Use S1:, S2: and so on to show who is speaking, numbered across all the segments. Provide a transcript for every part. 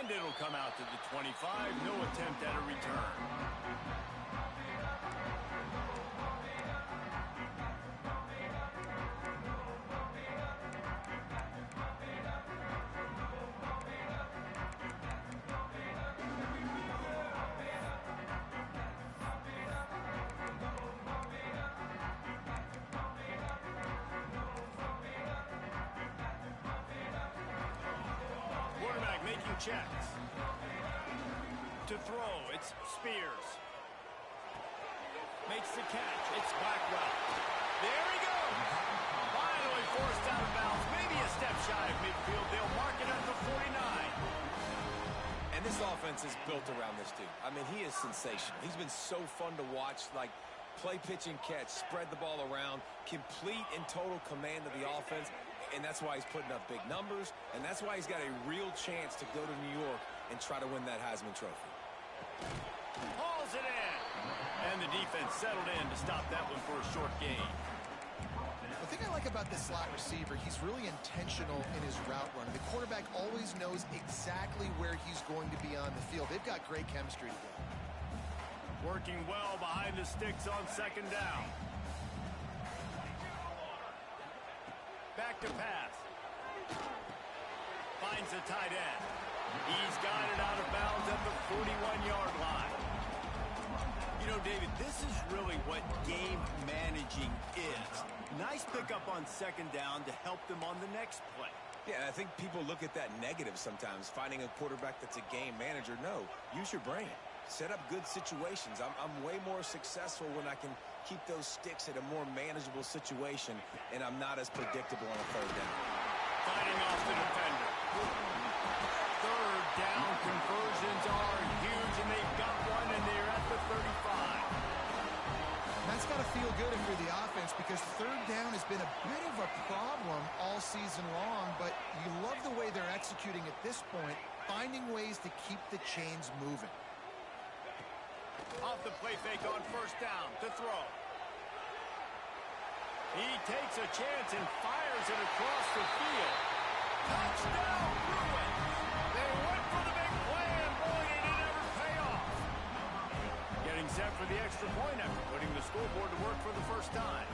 S1: And it'll come out to the 25. No attempt at a return. Making checks. To throw, it's Spears. Makes the catch, it's Blackwell. There he goes. Finally forced out of bounds, maybe a step shy of midfield. They'll mark it at the 49.
S2: And this offense is built around this dude. I mean, he is sensational. He's been so fun to watch, like play, pitch, and catch, spread the ball around, complete and total command of the offense. And that's why he's putting up big numbers, and that's why he's got a real chance to go to New York and try to win that Heisman Trophy.
S1: Hauls it in. And the defense settled in to stop that one for a short gain.
S3: The thing I like about this slot receiver, he's really intentional in his route run. The quarterback always knows exactly where he's going to be on the field. They've got great chemistry together.
S1: Working well behind the sticks on second down. Back to pass. Finds the tight end. He's got it out of bounds at the 41-yard line. You know, David, this is really what game managing is. Nice pickup on second down to help them on the next play.
S2: Yeah, and I think people look at that negative sometimes, finding a quarterback that's a game manager. No, use your brain. Set up good situations. I'm way more successful when I can keep those sticks at a more manageable situation, and I'm not as predictable on a third down.
S1: Fighting off the defender. Third down conversions are huge, and they've got one, and they're at the 35.
S3: That's got to feel good if you're the offense, because third down has been a bit of a problem all season long, but you love the way they're executing at this point, finding ways to keep the chains moving.
S1: Off the play fake on first down to throw. He takes a chance and fires it across the field. Touchdown, Bruins! They went for the big play, and boy, did it ever pay off. Getting set for the extra point after putting the scoreboard to work for the first time.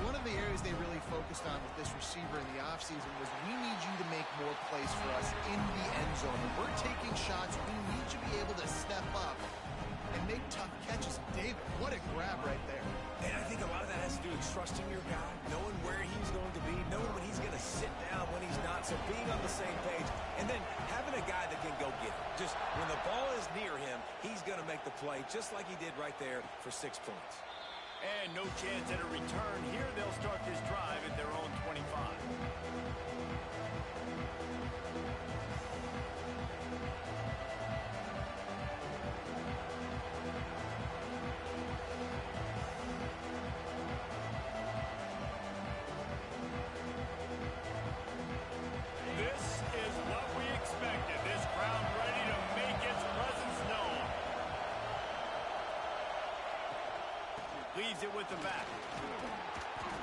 S3: One of the areas they really focused on with this receiver in the offseason was, we need you to make more plays for us in the end zone. When we're taking shots, we need you to be able to step up and make tough catches. David, what a grab right there.
S2: And I think a lot of that has to do with trusting your guy, knowing where he's going to be, knowing when he's going to sit down, when he's not, so being on the same page, and then having a guy that can go get it. Just when the ball is near him, he's going to make the play, just like he did right there for 6 points.
S1: And no chance at a return here. They'll start this drive at their own 25. This is what we expected. This crowd ready to make its presence known. Leaves it with the back.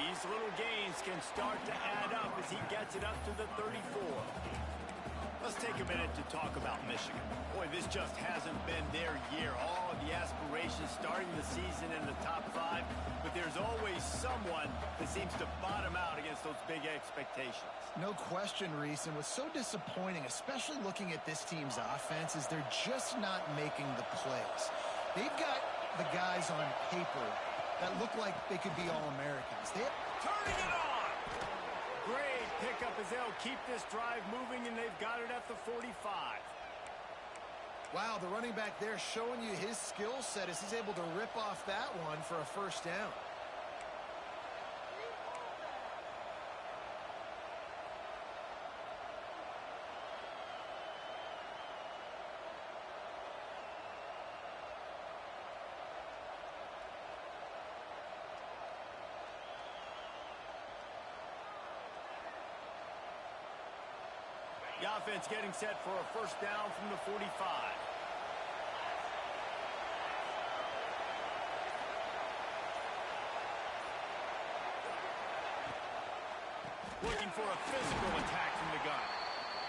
S1: These little gains can start to add up as he gets it up to the 34. Let's take a minute to talk about Michigan. Boy, this just hasn't been their year. All of the aspirations starting the season in the top 5, but there's always someone that seems to bottom out against those big expectations.
S3: No question, Reese, and what's so disappointing, especially looking at this team's offense, is they're just not making the plays. They've got the guys on paper that look like they could be All-Americans.
S1: Turning it on! Great pickup as they'll keep this drive moving, and they've got it at the 45.
S3: Wow, the running back there showing you his skill set as he's able to rip off that one for a first down.
S1: The offense getting set for a first down from the 45. Looking for a physical attack from the gun.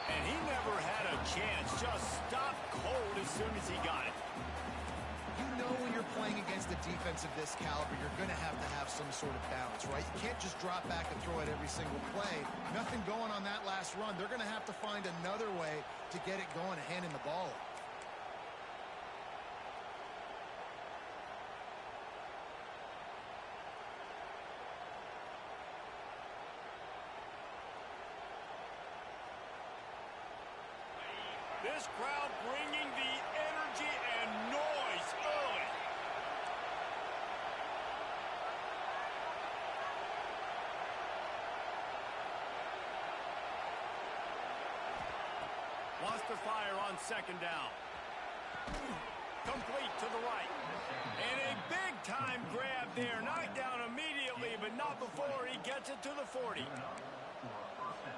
S1: And he never had a chance. Just stopped cold as soon as he got it.
S3: You know when you're playing against a defense of this caliber, you're going to have some sort of balance, right? You can't just drop back and throw it every single play. Nothing going on that last run. They're going to have to find another way to get it going and handing the ball off.
S1: This crowd bringing the energy and noise early. Wants to fire on second down. Complete to the right. And a big-time grab there. Knocked down immediately, but not before he gets it to the 40.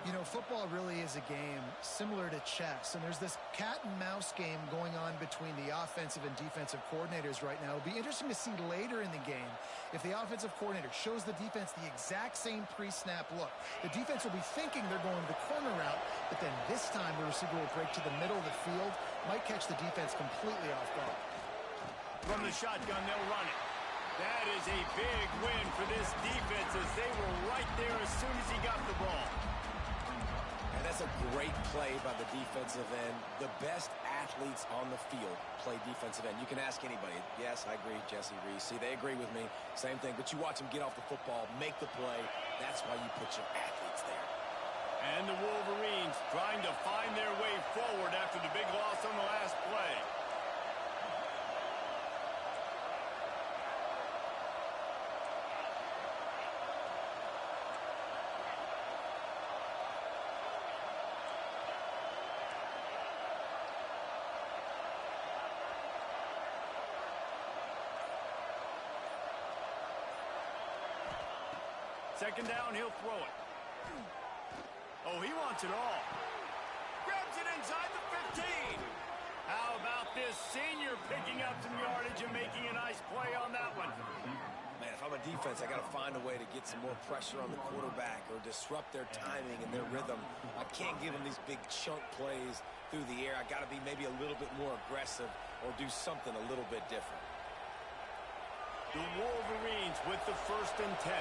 S3: You know, football really is a game similar to chess, and there's this cat-and-mouse game going on between the offensive and defensive coordinators right now. It'll be interesting to see later in the game if the offensive coordinator shows the defense the exact same pre-snap look. The defense will be thinking they're going the corner route, but then this time the receiver will break to the middle of the field, might catch the defense completely off guard.
S1: From the shotgun, they'll run it. That is a big win for this defense as they were right there as soon as he got the ball.
S2: And that's a great play by the defensive end. The best athletes on the field play defensive end. You can ask anybody. Yes, I agree, Jesse Reese. See, they agree with me. Same thing. But you watch them get off the football, make the play. That's why you put your athletes there.
S1: And the Wolverines trying to find their way forward after the big loss on the last play. Second down, he'll throw it. Oh, he wants it all. Grabs it inside the 15. How about this senior picking up some yardage and making a nice play on that one?
S2: Man, if I'm a defense, I got to find a way to get some more pressure on the quarterback or disrupt their timing and their rhythm. I can't give them these big chunk plays through the air. I got to be maybe a little bit more aggressive or do something a little bit different.
S1: The Wolverines with the 1st and 10.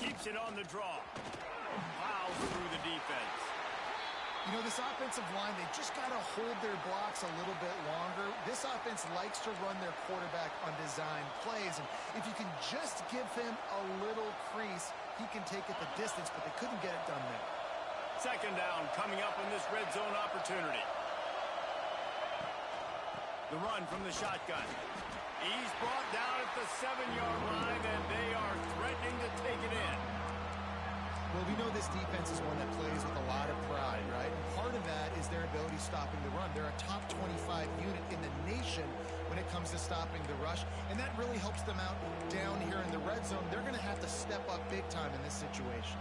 S1: Keeps it on the draw. Plows through the defense.
S3: You know, this offensive line, they just got to hold their blocks a little bit longer. This offense likes to run their quarterback on design plays. And if you can just give him a little crease, he can take it the distance, but they couldn't get it done there.
S1: Second down coming up on this red zone opportunity. The run from the shotgun. He's brought down at the 7-yard line, and they are threatening to take it in.
S3: Well, we know this defense is one that plays with a lot of pride, right? And part of that is their ability stopping the run. They're a top 25 unit in the nation when it comes to stopping the rush, and that really helps them out down here in the red zone. They're going to have to step up big time in this situation.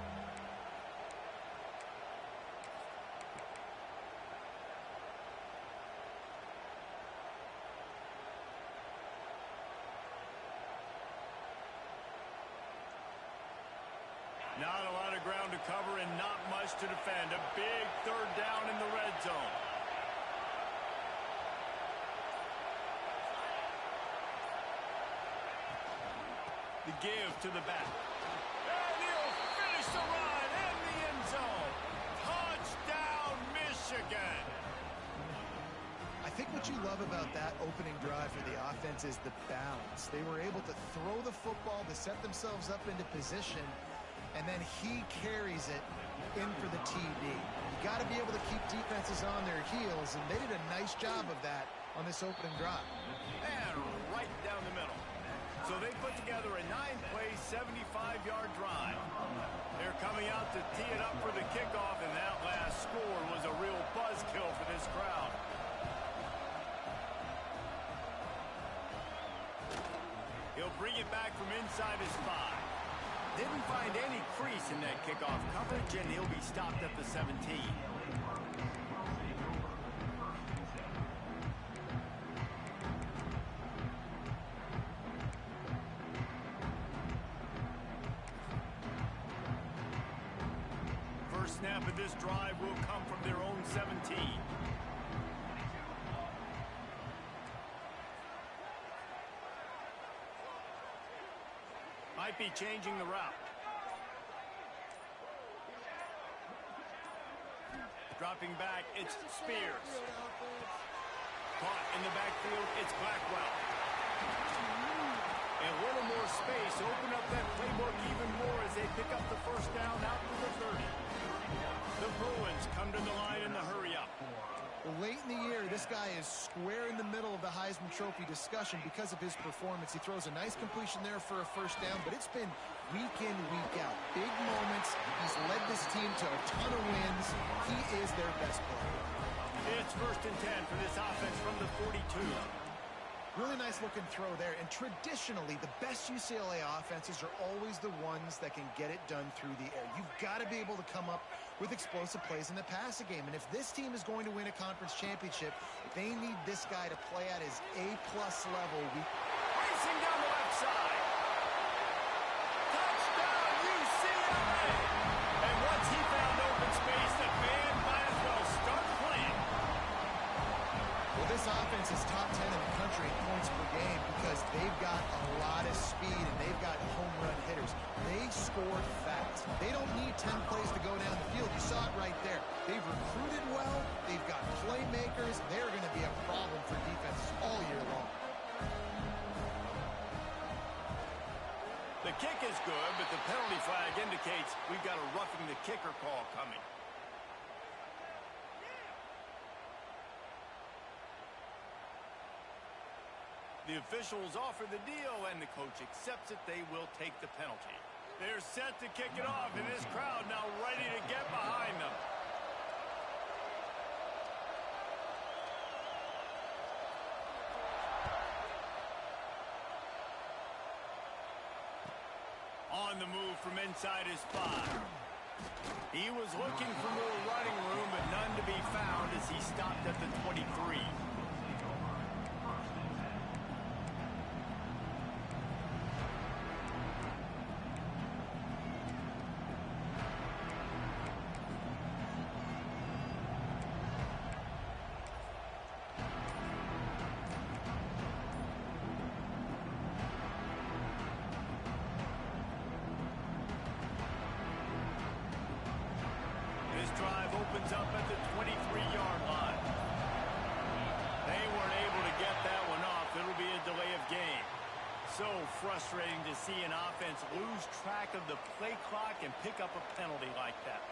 S1: Not a lot of ground to cover and not much to defend. A big 3rd down in the red zone. The give to the back. And he'll finish the run in the end zone. Touchdown, Michigan.
S3: I think what you love about that opening drive for the offense is the balance. They were able to throw the football to set themselves up into position, and then he carries it in for the TD. You got to be able to keep defenses on their heels, and they did a nice job of that on this opening drive.
S1: And right down the middle. So they put together a 9-play, 75-yard drive. They're coming out to tee it up for the kickoff, and that last score was a real buzzkill for this crowd. He'll bring it back from inside his 5. Didn't find any crease in that kickoff coverage, and he'll be stopped at the 17. snap of this drive will come from their own 17. Might be changing the route. Dropping back, it's Spears. Caught in the backfield, it's Blackwell. A little more space, open up that playbook even more as they pick up the first down out to the 30. The Bruins come to the line in the hurry-up.
S3: Well, late in the year, this guy is square in the middle of the Heisman Trophy discussion because of his performance. He throws a nice completion there for a first down, but it's been week in, week out. Big moments. He's led this team to a ton of wins. He is their best player.
S1: It's 1st and 10 for this offense from the 42.
S3: Really nice looking throw there. And traditionally, the best UCLA offenses are always the ones that can get it done through the air. You've got to be able to come up with explosive plays in the passing game. And if this team is going to win a conference championship, they need this guy to play at his A-plus level.
S1: Racing down the left side. Touchdown, UCLA! And once he found open space, the band might as well start playing.
S3: Well, this offense is top 10 in the country in points per game because they've got a lot of speed and they've got home run hitters. They scored fast. They don't need 10 plays to go down the field. You saw it right there. They've recruited well. They've got playmakers. They're going to be a problem for defenses all year long.
S1: The kick is good, but the penalty flag indicates we've got a roughing the kicker call coming. The officials offer the deal, and the coach accepts it. They will take the penalty. They're set to kick it off, and this crowd now ready to get behind them. On the move from inside his 5. He was looking for more running room, but none to be found as he stopped at the 23. Drive opens up at the 23-yard line. They weren't able to get that one off. It'll be a delay of game. So frustrating to see an offense lose track of the play clock and pick up a penalty like that.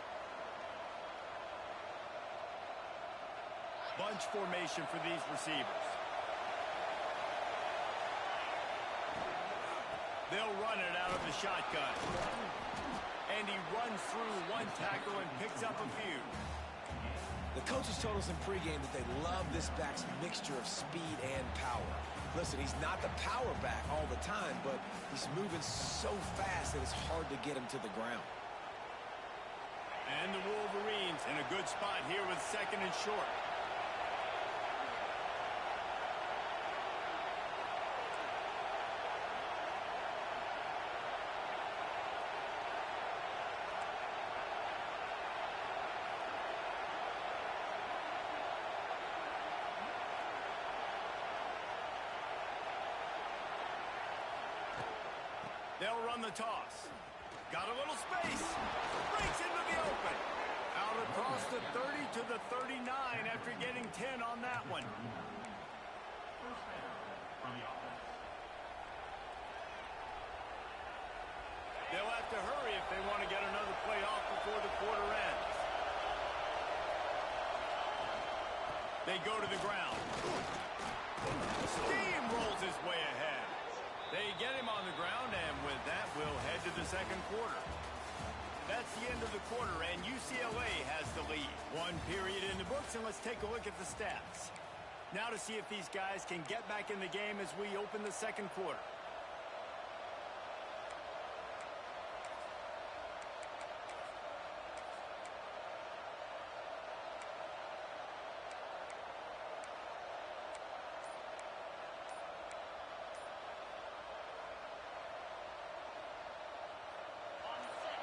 S1: Bunch formation for these receivers. They'll run it out of the shotgun. And he runs through one tackle and picks up a few.
S2: The coaches told us in pregame that they love this back's mixture of speed and power. Listen, he's not the power back all the time, but he's moving so fast that it's hard to get him to the ground.
S1: And the Wolverines in a good spot here with 2nd and short. They'll run the toss. Got a little space. Breaks into the open. Out across the 30 to the 39 after getting 10 on that one. They'll have to hurry if they want to get another play off before the quarter ends. They go to the ground. Steamrolls his way ahead. They get him on the ground, and with that, we'll head to the 2nd quarter. That's the end of the quarter, and UCLA has the lead. One period in the books, and let's take a look at the stats. Now to see if these guys can get back in the game as we open the 2nd quarter.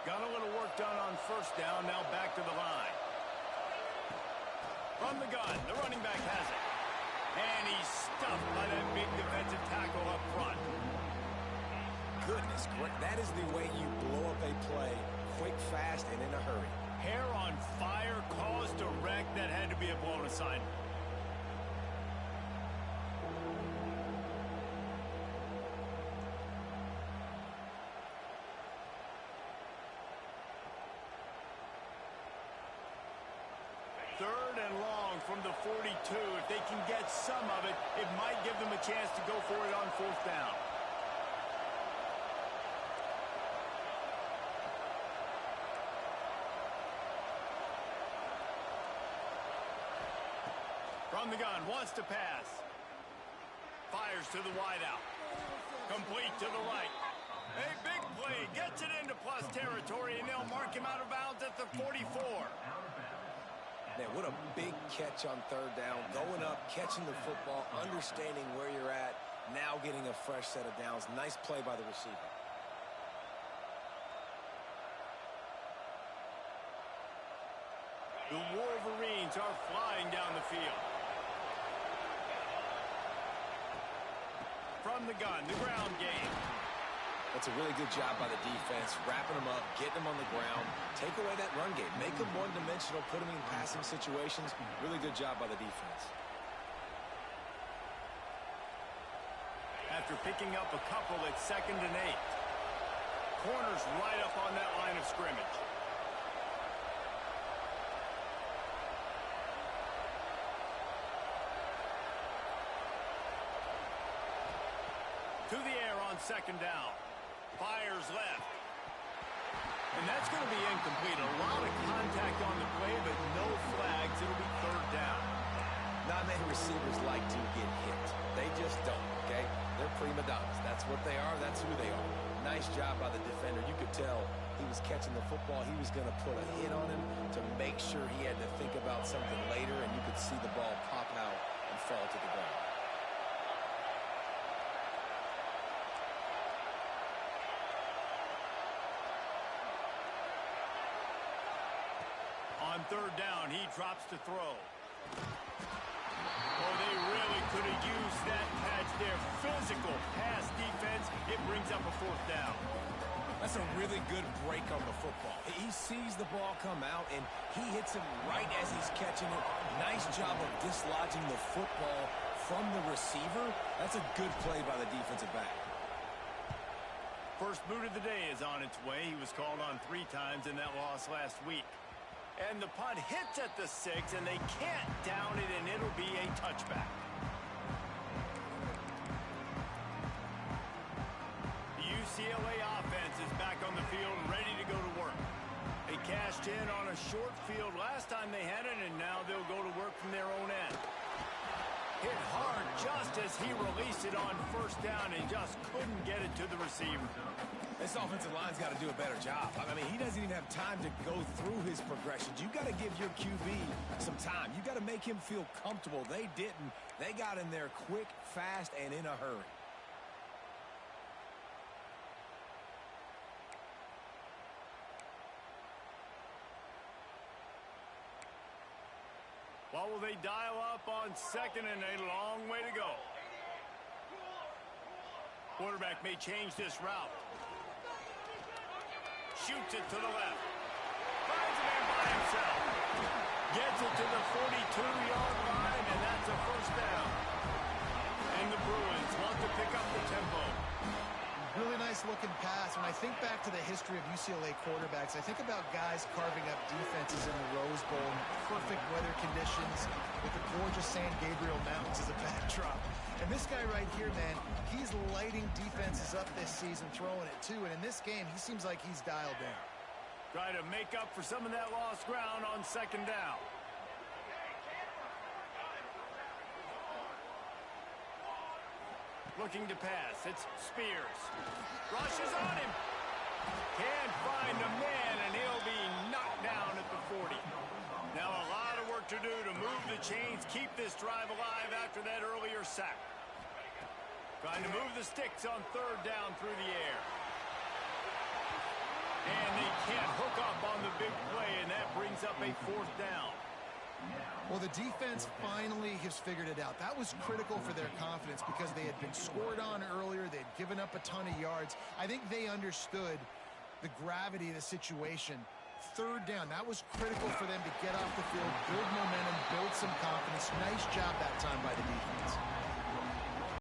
S1: Got a little work work done on first down. Now back to the line. From the gun, the running back has it. And he's stuffed by that big defensive tackle up front.
S2: Goodness, that is the way you blow up a play, quick, fast, and in a hurry.
S1: Hair on fire, caused a wreck. That had to be a blown assignment. Third and long from the 42. If they can get some of it, it might give them a chance to go for it on fourth down. From the gun, wants to pass. Fires to the wideout. Complete to the right. A big play, gets it into plus territory, and they'll mark him out of bounds at the 44.
S2: Man, what a big catch on third down. Going up, catching the football, understanding where you're at, now getting a fresh set of downs. Nice play by the receiver.
S1: The Wolverines are flying down the field. From the gun, the ground game.
S2: That's a really good job by the defense, wrapping them up, getting them on the ground. Take away that run game. Make them one-dimensional, put them in passing situations. Really good job by the defense.
S1: After picking up a couple, it's 2nd and 8. Corners right up on that line of scrimmage. To the air on 2nd down. Fires left. And that's going to be incomplete. A lot of contact on the play, but no flags. It'll be 3rd down.
S2: Not many receivers like to get hit. They just don't, okay? They're prima donnas. That's what they are. That's who they are. Nice job by the defender. You could tell he was catching the football. He was going to put a hit on him to make sure he had to think about something later, and you could see the ball pop out and fall to the ground.
S1: On 3rd down, he drops to throw. Oh, they really could have used that catch there. Physical pass defense. It brings up a 4th down.
S2: That's a really good break on the football. He sees the ball come out, and he hits him right as he's catching it. Nice job of dislodging the football from the receiver. That's a good play by the defensive back.
S1: First boot of the day is on its way. He was called on 3 times in that loss last week. And the punt hits at the 6, and they can't down it, and it'll be a touchback. The UCLA offense is back on the field and ready to go to work. They cashed in on a short field last time they had it, and now they'll go to work from their own end. Hit hard just as he released it on 1st down and just couldn't get it to the receiver.
S2: This offensive line's got to do a better job. I mean, he doesn't even have time to go through his progressions. You got to give your QB some time. You got to make him feel comfortable. They didn't. They got in there quick, fast, and in a hurry.
S1: What will they dial up on 2nd and a long way to go? Quarterback may change this route. Shoots it to the left. Finds a man by himself. Gets it to the 42-yard line, and that's a 1st down. And the Bruins want to pick up the tempo.
S3: Really nice looking pass. When I think back to the history of UCLA quarterbacks, I think about guys carving up defenses in the Rose Bowl in perfect weather conditions with the gorgeous San Gabriel Mountains as a backdrop. And this guy right here, man, he's lighting defenses up this season, throwing it too. And in this game, he seems like he's dialed in.
S1: Try to make up for some of that lost ground on 2nd down. Looking to pass. It's Spears. Rushes on him. Can't find a man, and he'll be knocked down at the 40. Now a lot of work to do to move the chains, keep this drive alive after that earlier sack. Trying to move the sticks on 3rd down through the air. And they can't hook up on the big play, and that brings up a 4th down.
S3: Well, the defense finally has figured it out. That was critical for their confidence because they had been scored on earlier. They had given up a ton of yards. I think they understood the gravity of the situation. 3rd down, that was critical for them to get off the field, build momentum, build some confidence. Nice job that time by the defense.